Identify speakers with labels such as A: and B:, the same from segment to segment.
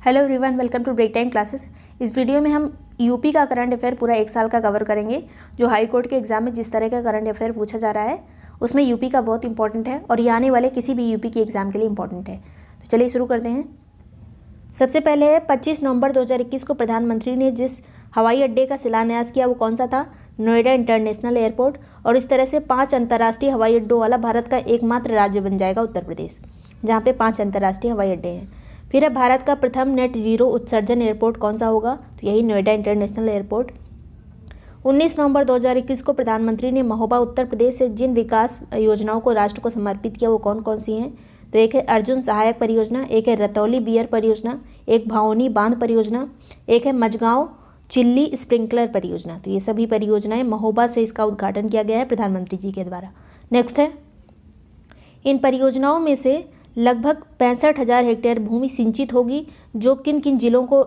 A: Hello everyone, welcome to break time classes. इस video में हम यूपी का करंट अफेयर पूरा एक साल का कवर करेंगे। जो हाई कोर्ट के एग्जाम में जिस तरह का करंट अफेयर पूछा जा रहा है उसमें यूपी का बहुत इंपॉर्टेंट है और ये आने वाले किसी भी यूपी के एग्जाम के लिए इंपॉर्टेंट है। तो चलिए शुरू करते हैं। सबसे पहले है 25 नवंबर 2021 को प्रधानमंत्री ने जिस हवाई अड्डे का शिलान्यास किया वो कौन सा था? Noida international airport. और इस तरह से 5 अंतर्राष्ट्रीय हवाई अड्डों वाला भारत का एकमात्र राज्य बन जाएगा उत्तर प्रदेश, जहाँ पे 5 अंतर्राष्ट्रीय हवाई अड्डे हैं। फिर है भारत का प्रथम नेट जीरो उत्सर्जन एयरपोर्ट कौन सा होगा? तो यही नोएडा इंटरनेशनल एयरपोर्ट। 19 नवंबर 2021 को प्रधानमंत्री ने महोबा उत्तर प्रदेश से जिन विकास योजनाओं को राष्ट्र को समर्पित किया वो कौन कौन सी हैं? तो एक है अर्जुन सहायक परियोजना, एक है रतौली बियर परियोजना, एक भावनी बांध परियोजना, एक है मझगांव चिल्ली स्प्रिंकलर परियोजना। तो ये सभी परियोजनाएं महोबा से इसका उद्घाटन किया गया है प्रधानमंत्री जी के द्वारा। नेक्स्ट है, इन परियोजनाओं में से लगभग 65,000 हेक्टेयर भूमि सिंचित होगी, जो किन किन जिलों को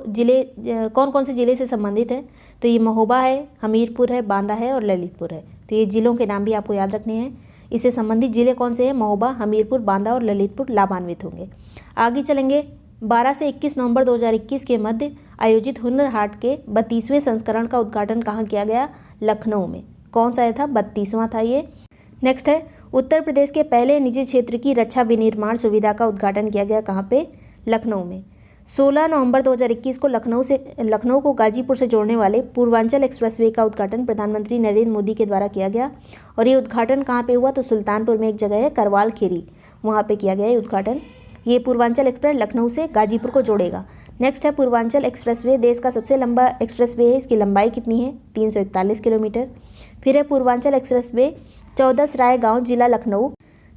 A: कौन कौन से जिले से संबंधित है? तो ये महोबा है, हमीरपुर है, बांदा है और ललितपुर है। तो ये जिलों के नाम भी आपको याद रखने हैं। इससे संबंधित जिले कौन से हैं? महोबा, हमीरपुर, बांदा और ललितपुर लाभान्वित होंगे। आगे चलेंगे। 12 से 21 नवंबर 2021 के मध्य आयोजित हुनर हाट के 32वें संस्करण का उद्घाटन कहाँ किया गया? लखनऊ में। कौन सा था? 32वां था ये। नेक्स्ट है, उत्तर प्रदेश के पहले निजी क्षेत्र की रक्षा विनिर्माण सुविधा का उद्घाटन किया गया कहाँ पे? लखनऊ में। 16 नवंबर 2021 को लखनऊ को गाजीपुर से जोड़ने वाले पूर्वांचल एक्सप्रेसवे का उद्घाटन प्रधानमंत्री नरेंद्र मोदी के द्वारा किया गया। और ये उद्घाटन कहाँ पे हुआ? तो सुल्तानपुर में एक जगह है करवाल खेरी, वहाँ पे किया गया ये उद्घाटन। ये पूर्वांचल एक्सप्रेस लखनऊ से गाजीपुर को जोड़ेगा। नेक्स्ट है, पूर्वांचल एक्सप्रेसवे देश का सबसे लंबा एक्सप्रेसवे है। इसकी लंबाई कितनी है? 341 किलोमीटर। फिर है, पूर्वांचल एक्सप्रेसवे 14 सराय गांव जिला लखनऊ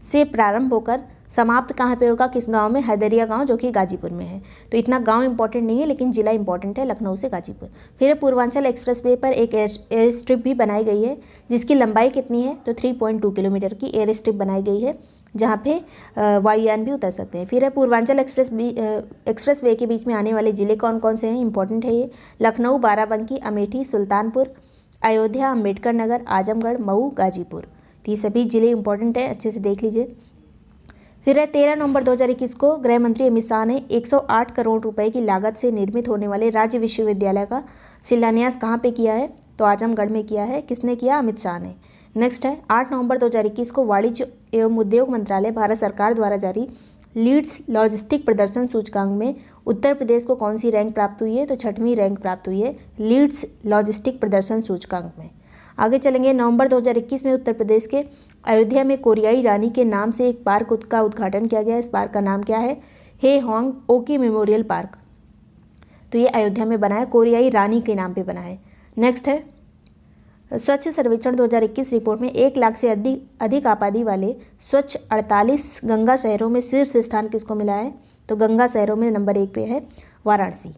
A: से प्रारंभ होकर समाप्त कहाँ पे होगा? किस गांव में? हैदरिया गांव, जो कि गाजीपुर में है। तो इतना गांव इंपॉर्टेंट नहीं है, लेकिन जिला इंपॉर्टेंट है, लखनऊ से गाजीपुर। फिर पूर्वांचल एक्सप्रेसवे पर एक एयर स्ट्रिप भी बनाई गई है, जिसकी लंबाई कितनी है? तो 3.2 किलोमीटर की एयर स्ट्रिप बनाई गई है, जहाँ पे वायुयान भी उतर सकते हैं। फिर है, पूर्वांचल एक्सप्रेसवे के बीच में आने वाले जिले कौन कौन से हैं? इंपॉर्टेंट है ये। लखनऊ, बाराबंकी, अमेठी, सुल्तानपुर, अयोध्या, अम्बेडकर नगर, आजमगढ़, मऊ, गाजीपुर। तो ये सभी जिले इंपॉर्टेंट हैं, अच्छे से देख लीजिए। फिर है, 13 नवंबर 2021 को गृह मंत्री अमित शाह ने 108 करोड़ रुपए की लागत से निर्मित होने वाले राज्य विश्वविद्यालय का शिलान्यास कहाँ पे किया है? तो आजमगढ़ में किया है। किसने किया? अमित शाह ने। नेक्स्ट है, 8 नवंबर 2021 को वाणिज्य एवं उद्योग मंत्रालय भारत सरकार द्वारा जारी लीड्स लॉजिस्टिक प्रदर्शन सूचकांक में उत्तर प्रदेश को कौन सी रैंक प्राप्त हुई है? तो 6वीं रैंक प्राप्त हुई है लीड्स लॉजिस्टिक प्रदर्शन सूचकांक में। आगे चलेंगे। नवंबर 2021 में उत्तर प्रदेश के अयोध्या में कोरियाई रानी के नाम से एक पार्क का उद्घाटन किया गया। इस पार्क का नाम क्या है? हे होंग ओकी मेमोरियल पार्क। तो ये अयोध्या में बना है, कोरियाई रानी के नाम पे बना है। नेक्स्ट है, स्वच्छ सर्वेक्षण 2021 रिपोर्ट में 1 लाख से अधिक आबादी वाले स्वच्छ 48 गंगा शहरों में शीर्ष स्थान किसको मिला है? तो गंगा शहरों में नंबर 1 पे है वाराणसी।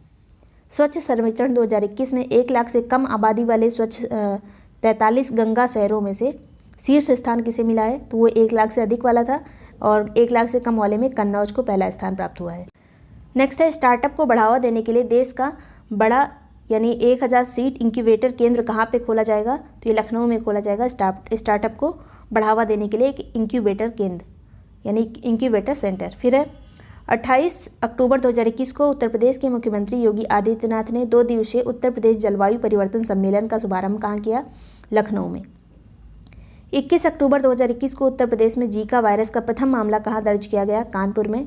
A: स्वच्छ सर्वेक्षण 2021 में 1 लाख से कम आबादी वाले स्वच्छ 43 गंगा शहरों में से शीर्ष स्थान किसे मिला है? तो वो 1 लाख से अधिक वाला था, और 1 लाख से कम वाले में कन्नौज को पहला स्थान प्राप्त हुआ है। नेक्स्ट है, स्टार्टअप को बढ़ावा देने के लिए देश का बड़ा यानी 1000 सीट इंक्यूबेटर केंद्र कहाँ पे खोला जाएगा? तो ये लखनऊ में खोला जाएगा। स्टार्टअप को बढ़ावा देने के लिए एक इंक्यूबेटर केंद्र यानी इंक्यूबेटर सेंटर। फिर है, 28 अक्टूबर 2021 को उत्तर प्रदेश के मुख्यमंत्री योगी आदित्यनाथ ने 2 दिवसीय उत्तर प्रदेश जलवायु परिवर्तन सम्मेलन का शुभारंभ कहाँ किया? लखनऊ में। 21 अक्टूबर 2021 को उत्तर प्रदेश में जीका वायरस का प्रथम मामला कहाँ दर्ज किया गया? कानपुर में।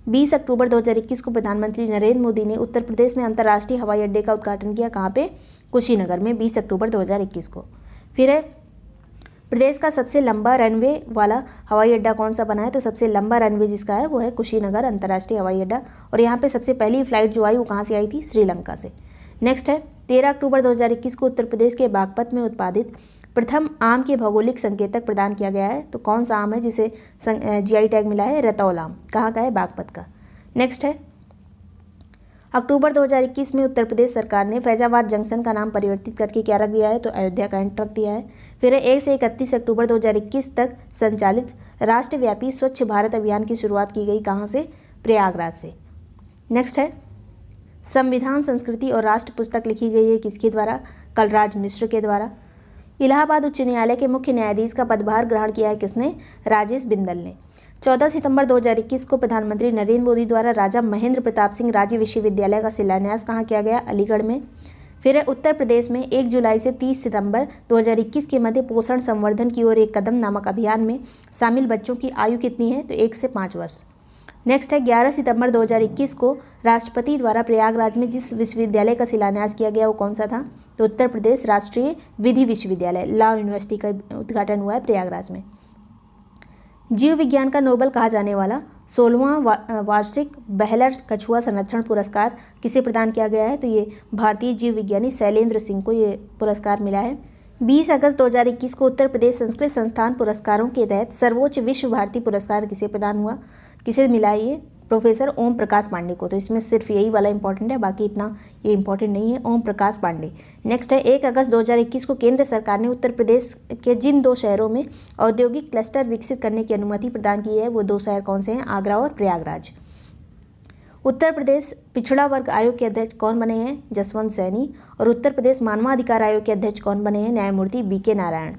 A: 20 अक्टूबर 2021 को प्रधानमंत्री नरेंद्र मोदी ने उत्तर प्रदेश में अंतर्राष्ट्रीय हवाई अड्डे का उद्घाटन किया। कहाँ पे? कुशीनगर में, 20 अक्टूबर 2021 को। फिर है, प्रदेश का सबसे लंबा रनवे वाला हवाई अड्डा कौन सा बना है? तो सबसे लंबा रनवे जिसका है वो है कुशीनगर अंतर्राष्ट्रीय हवाई अड्डा। और यहाँ पे सबसे पहली फ्लाइट जो आई वो कहाँ से आई थी? श्रीलंका से। नेक्स्ट है, 13 अक्टूबर 2021 को उत्तर प्रदेश के बागपत में उत्पादित प्रथम आम के भौगोलिक संकेतक प्रदान किया गया है। तो कौन सा आम है जिसे GI टैग मिला है? रतौल आम। कहाँ का है? बागपत का। नेक्स्ट है, अक्टूबर 2021 में उत्तर प्रदेश सरकार ने फैजाबाद जंक्शन का नाम परिवर्तित करके क्या रख दिया है? तो अयोध्या कैंट रख दिया है। फिर 1 से 31 अक्टूबर 2021 तक संचालित राष्ट्रव्यापी स्वच्छ भारत अभियान की शुरुआत की गई। कहाँ से? प्रयागराज से। नेक्स्ट है, संविधान, संस्कृति और राष्ट्र पुस्तक लिखी गई है किसके द्वारा? कलराज मिश्र के द्वारा। इलाहाबाद उच्च न्यायालय के मुख्य न्यायाधीश का पदभार ग्रहण किया है किसने? राजेश बिंदल ने। 14 सितंबर 2021 को प्रधानमंत्री नरेंद्र मोदी द्वारा राजा महेंद्र प्रताप सिंह राज्य विश्वविद्यालय का शिलान्यास कहाँ किया गया? अलीगढ़ में। फिर है उत्तर प्रदेश में 1 जुलाई से 30 सितंबर 2021 के मध्य पोषण संवर्धन की ओर एक कदम नामक अभियान में शामिल बच्चों की आयु कितनी है? तो 1 से 5 वर्ष। नेक्स्ट है 11 सितंबर 2021 को राष्ट्रपति द्वारा प्रयागराज में जिस विश्वविद्यालय का शिलान्यास किया गया वो कौन सा था? तो उत्तर प्रदेश राष्ट्रीय विधि विश्वविद्यालय, लॉ यूनिवर्सिटी का उद्घाटन हुआ है प्रयागराज में। जीव विज्ञान का नोबेल कहा जाने वाला 16वां वार्षिक बहलर कछुआ संरक्षण पुरस्कार किसे प्रदान किया गया है? तो ये भारतीय जीव विज्ञानी शैलेंद्र सिंह को ये पुरस्कार मिला है। 20 अगस्त 2021 को उत्तर प्रदेश संस्कृत संस्थान पुरस्कारों के तहत सर्वोच्च विश्व भारती पुरस्कार किसे प्रदान हुआ? किसे मिला है ये? प्रोफेसर ओम प्रकाश पांडे को। तो इसमें सिर्फ यही वाला इंपॉर्टेंट है, बाकी इतना ये इंपॉर्टेंट नहीं है। ओम प्रकाश पांडे। नेक्स्ट है 1 अगस्त 2021 को केंद्र सरकार ने उत्तर प्रदेश के जिन 2 शहरों में औद्योगिक क्लस्टर विकसित करने की अनुमति प्रदान की है वो 2 शहर कौन से हैं? आगरा और प्रयागराज। उत्तर प्रदेश पिछड़ा वर्ग आयोग के अध्यक्ष कौन बने हैं? जसवंत सैनी। और उत्तर प्रदेश मानवाधिकार आयोग के अध्यक्ष कौन बने हैं? न्यायमूर्ति वी.के. नारायण।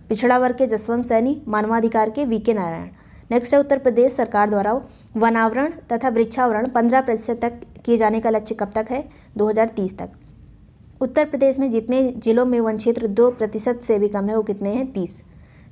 A: पिछड़ा वर्ग के जसवंत सैनी, मानवाधिकार के वी.के. नारायण। नेक्स्ट है उत्तर प्रदेश सरकार द्वारा वनावरण तथा वृक्षावरण 15% तक किए जाने का लक्ष्य कब तक है? 2030 तक। उत्तर प्रदेश में जितने जिलों में वन क्षेत्र 2% से भी कम है वो कितने हैं? 30।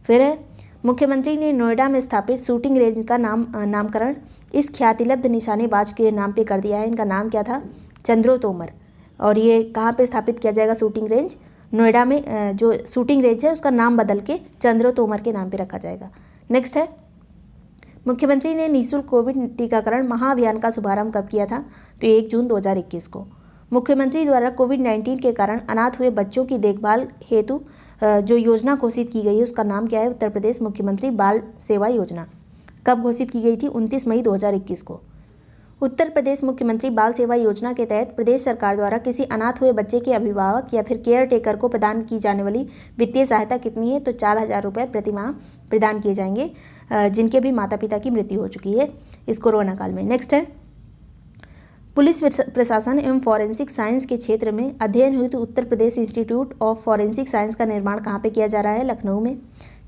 A: फिर है मुख्यमंत्री ने नोएडा में स्थापित शूटिंग रेंज का नामकरण इस ख्यातिलब्ध निशानेबाज के नाम पे कर दिया है। इनका नाम क्या था? चंद्रो तोमर। और ये कहाँ पे स्थापित किया जाएगा शूटिंग रेंज? नोएडा में जो शूटिंग रेंज है उसका नाम बदल के चंद्रो तोमर के नाम पे रखा जाएगा। नेक्स्ट है मुख्यमंत्री ने निःशुल्क कोविड टीकाकरण महाअभियान का शुभारंभ कब किया था? तो 1 जून 2021 को। मुख्यमंत्री द्वारा कोविड-19 के कारण अनाथ हुए बच्चों की देखभाल हेतु जो योजना घोषित की गई है उसका नाम क्या है? उत्तर प्रदेश मुख्यमंत्री बाल सेवा योजना। कब घोषित की गई थी? 29 मई 2021 को। उत्तर प्रदेश मुख्यमंत्री बाल सेवा योजना के तहत प्रदेश सरकार द्वारा किसी अनाथ हुए बच्चे के अभिभावक या फिर केयर टेकर को प्रदान की जाने वाली वित्तीय सहायता कितनी है? तो 4000 रुपये प्रति माह प्रदान किए जाएंगे जिनके भी माता पिता की मृत्यु हो चुकी है इस कोरोना काल में। नेक्स्ट है पुलिस प्रशासन एवं फॉरेंसिक साइंस के क्षेत्र में अध्ययन हेतु Uttar Pradesh institute of forensic science का निर्माण कहाँ पे किया जा रहा है? लखनऊ में।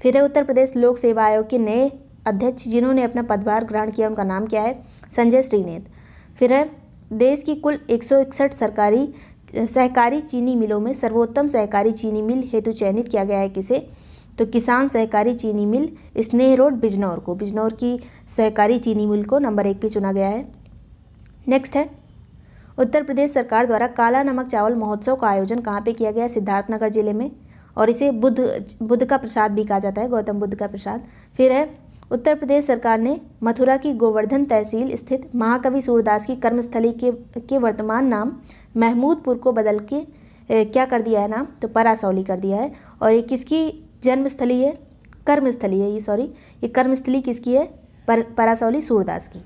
A: फिर है उत्तर प्रदेश लोक सेवा आयोग के नए अध्यक्ष जिन्होंने अपना पदभार ग्रहण किया उनका नाम क्या है? संजय श्रीनेत। फिर है देश की कुल 161 सहकारी चीनी मिलों में सर्वोत्तम सहकारी चीनी मिल हेतु चयनित किया गया है किसे? तो किसान सहकारी चीनी मिल स्नेह रोड बिजनौर को। बिजनौर की सहकारी चीनी मिल को नंबर 1 पे चुना गया है। नेक्स्ट है उत्तर प्रदेश सरकार द्वारा काला नमक चावल महोत्सव का आयोजन कहाँ पे किया गया? सिद्धार्थनगर जिले में। और इसे बुद्ध का प्रसाद भी कहा जाता है, गौतम बुद्ध का प्रसाद। फिर है उत्तर प्रदेश सरकार ने मथुरा की गोवर्धन तहसील स्थित महाकवि सूरदास की कर्मस्थली के वर्तमान नाम महमूदपुर को बदल के क्या कर दिया है नाम? तो परासौली कर दिया है। और ये किसकी जन्मस्थली है? कर्मस्थली है ये कर्मस्थली किसकी है? परासौली सूरदास की।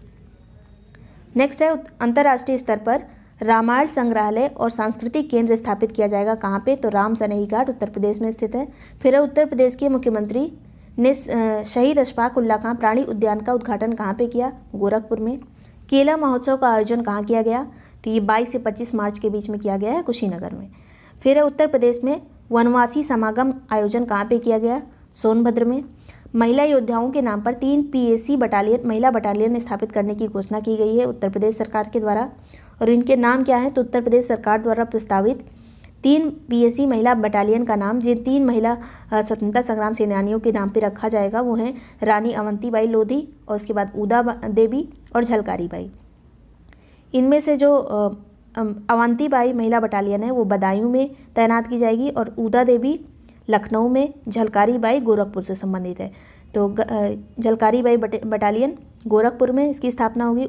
A: नेक्स्ट है अंतर्राष्ट्रीय स्तर पर रामायण संग्रहालय और सांस्कृतिक केंद्र स्थापित किया जाएगा कहाँ पे? तो राम सनेही घाट उत्तर प्रदेश में स्थित है। फिर है उत्तर प्रदेश के मुख्यमंत्री ने शहीद अशफाक उल्लाह खां प्राणी उद्यान का उद्घाटन कहाँ पे किया? गोरखपुर में। केला महोत्सव का आयोजन कहाँ किया गया? तो ये 22 से 25 मार्च के बीच में किया गया है कुशीनगर में। फिर है उत्तर प्रदेश में वनवासी समागम आयोजन कहाँ पे किया गया? सोनभद्र में। महिला योद्धाओं के नाम पर 3 PAC बटालियन महिला बटालियन स्थापित करने की घोषणा की गई है उत्तर प्रदेश सरकार के द्वारा। और इनके नाम क्या हैं? तो उत्तर प्रदेश सरकार द्वारा प्रस्तावित 3 PAC महिला बटालियन का नाम जिन 3 महिला स्वतंत्रता संग्राम सेनानियों के नाम पे रखा जाएगा वो हैं रानी अवंतीबाई लोधी और उसके बाद उदा देवी और झलकारी बाई। इनमें से जो अवंतीबाई महिला बटालियन है वो बदायूं में तैनात की जाएगी और उदा देवी लखनऊ में, झलकारी बाई गोरखपुर से संबंधित है। तो झलकारी बाई बटालियन गोरखपुर में इसकी स्थापना होगी।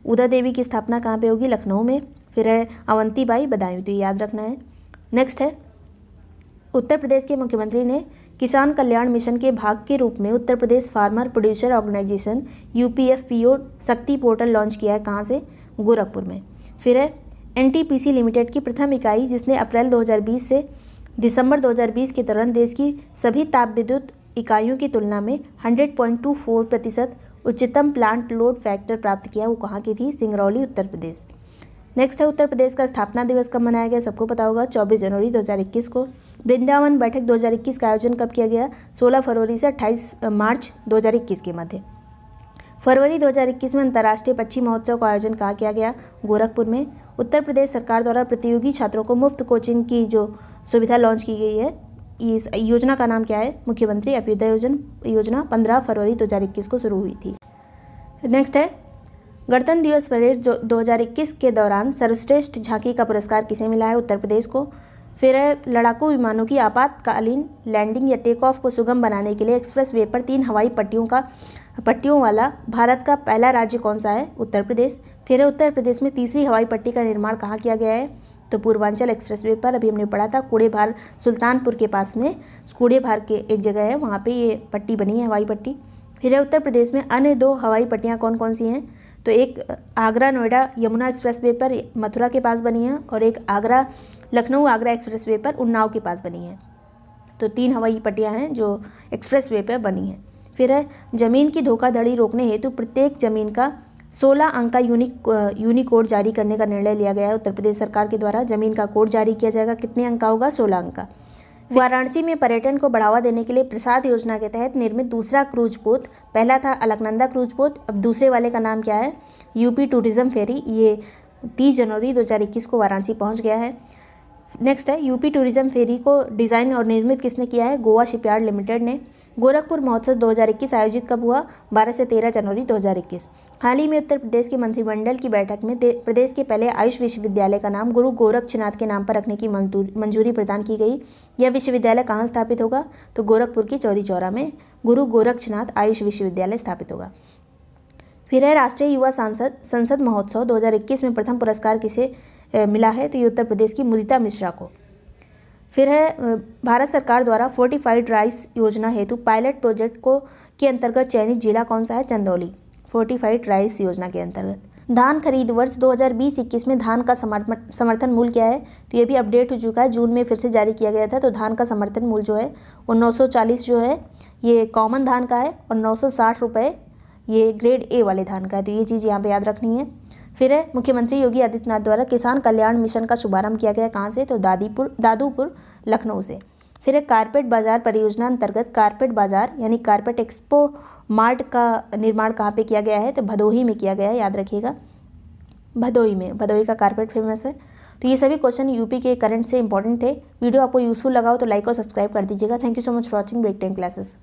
A: उदा देवी की स्थापना कहाँ पे होगी? लखनऊ में। फिर है अवंतीबाई बदायूं, तो याद रखना है। नेक्स्ट है उत्तर प्रदेश के मुख्यमंत्री ने किसान कल्याण मिशन के भाग के रूप में Uttar Pradesh farmer producer organisation UPFPO शक्ति पोर्टल लॉन्च किया है कहाँ से? गोरखपुर में। फिर है NTPC लिमिटेड की प्रथम इकाई जिसने अप्रैल 2020 से दिसंबर 2020 के दौरान देश की सभी ताप विद्युत इकाइयों की तुलना में 100.24% उच्चतम प्लांट लोड फैक्टर प्राप्त किया, वो कहाँ की थी? सिंगरौली उत्तर प्रदेश। नेक्स्ट है उत्तर प्रदेश का स्थापना दिवस कब मनाया गया? सबको पता होगा 24 जनवरी 2021 को। वृंदावन बैठक 2021 का आयोजन कब किया गया? 16 फरवरी से 28 मार्च 2021 के मध्य। फरवरी 2021 में अंतर्राष्ट्रीय पक्षी महोत्सव का आयोजन कहाँ किया गया? गोरखपुर में। उत्तर प्रदेश सरकार द्वारा प्रतियोगी छात्रों को मुफ्त कोचिंग की जो सुविधा लॉन्च की गई है, इस योजना का नाम क्या है? मुख्यमंत्री अभ्युदय योजना 15 फरवरी 2021 को शुरू हुई थी। नेक्स्ट है गणतंत्र दिवस परेड जो 2021 के दौरान सर्वश्रेष्ठ झांकी का पुरस्कार किसे मिला है? उत्तर प्रदेश को। फिर है लड़ाकू विमानों की आपातकालीन लैंडिंग या टेक ऑफ को सुगम बनाने के लिए एक्सप्रेस वे पर 3 हवाई पट्टियों वाला भारत का पहला राज्य कौन सा है? उत्तर प्रदेश। फिर है उत्तर प्रदेश में तीसरी हवाई पट्टी का निर्माण कहाँ किया गया है? तो पूर्वांचल एक्सप्रेस वे पर। अभी हमने पढ़ा था कूड़ेभार सुल्तानपुर के पास में कूड़ेभार के एक जगह है, वहाँ पे ये पट्टी बनी है, हवाई पट्टी। फिर है उत्तर प्रदेश में अन्य 2 हवाई पट्टियाँ कौन कौन सी हैं? तो एक आगरा नोएडा यमुना एक्सप्रेस वे पर मथुरा के पास बनी है और एक आगरा लखनऊ आगरा एक्सप्रेस वे पर उन्नाव के पास बनी है। तो 3 हवाई पट्टियाँ हैं जो एक्सप्रेस वे पर बनी हैं। फिर है जमीन की धोखाधड़ी रोकने हेतु प्रत्येक जमीन का 16 अंक का यूनिकोड जारी करने का निर्णय लिया गया है उत्तर प्रदेश सरकार के द्वारा। जमीन का कोड जारी किया जाएगा, कितने अंक का होगा? 16 अंक का। वाराणसी में पर्यटन को बढ़ावा देने के लिए प्रसाद योजना के तहत निर्मित दूसरा क्रूज पोत, पहला था अलकनंदा क्रूज पोत, अब दूसरे वाले का नाम क्या है? यूपी टूरिज्म फेरी। ये 30 जनवरी 2021 को वाराणसी पहुंच गया है। नेक्स्ट है यूपी टूरिज्म फेरी को डिज़ाइन और निर्मित किसने किया है? गोवा शिपयार्ड लिमिटेड ने। गोरखपुर महोत्सव 2021 आयोजित कब हुआ? 12 से 13 जनवरी 2021। हाल ही में उत्तर प्रदेश के मंत्रिमंडल की बैठक में प्रदेश के पहले आयुष विश्वविद्यालय का नाम गुरु गोरक्षनाथ के नाम पर रखने की मंजूरी प्रदान की गई। यह विश्वविद्यालय कहाँ स्थापित होगा? तो गोरखपुर की चौरी चौरा में गुरु गोरक्षनाथ आयुष विश्वविद्यालय स्थापित होगा। फिर है राष्ट्रीय युवा संसद महोत्सव 2021 में प्रथम पुरस्कार किसे मिला है? तो ये उत्तर प्रदेश की मुदिता मिश्रा को। फिर है भारत सरकार द्वारा फोर्टिफाइड राइस योजना हेतु पायलट प्रोजेक्ट के अंतर्गत चयनित जिला कौन सा है? चंदौली। फोर्टिफाइड राइस योजना के अंतर्गत धान खरीद वर्ष 2020-21 में धान का समर्थन मूल्य क्या है? तो ये भी अपडेट हो चुका है, जून में फिर से जारी किया गया था। तो धान का समर्थन मूल्य जो है वो 940 जो है ये कॉमन धान का है और 960 रुपये ये ग्रेड ए वाले धान का है। तो ये चीज़ यहाँ पे याद रखनी है। फिर है मुख्यमंत्री योगी आदित्यनाथ द्वारा किसान कल्याण मिशन का शुभारंभ किया गया कहाँ से? तो दादूपुर लखनऊ से। फिर है कारपेट बाजार परियोजना अंतर्गत कारपेट बाजार यानी कारपेट एक्सपो मार्ट का निर्माण कहाँ पे किया गया है? तो भदोही में किया गया है, याद रखिएगा। भदोही का कारपेट फेमस है। तो ये सभी क्वेश्चन यूपी के करंट से इंपॉर्टेंट थे। वीडियो आपको यूजफुल लगा हो तो लाइक और सब्सक्राइब कर दीजिएगा। Thank you so much for watching break time classes.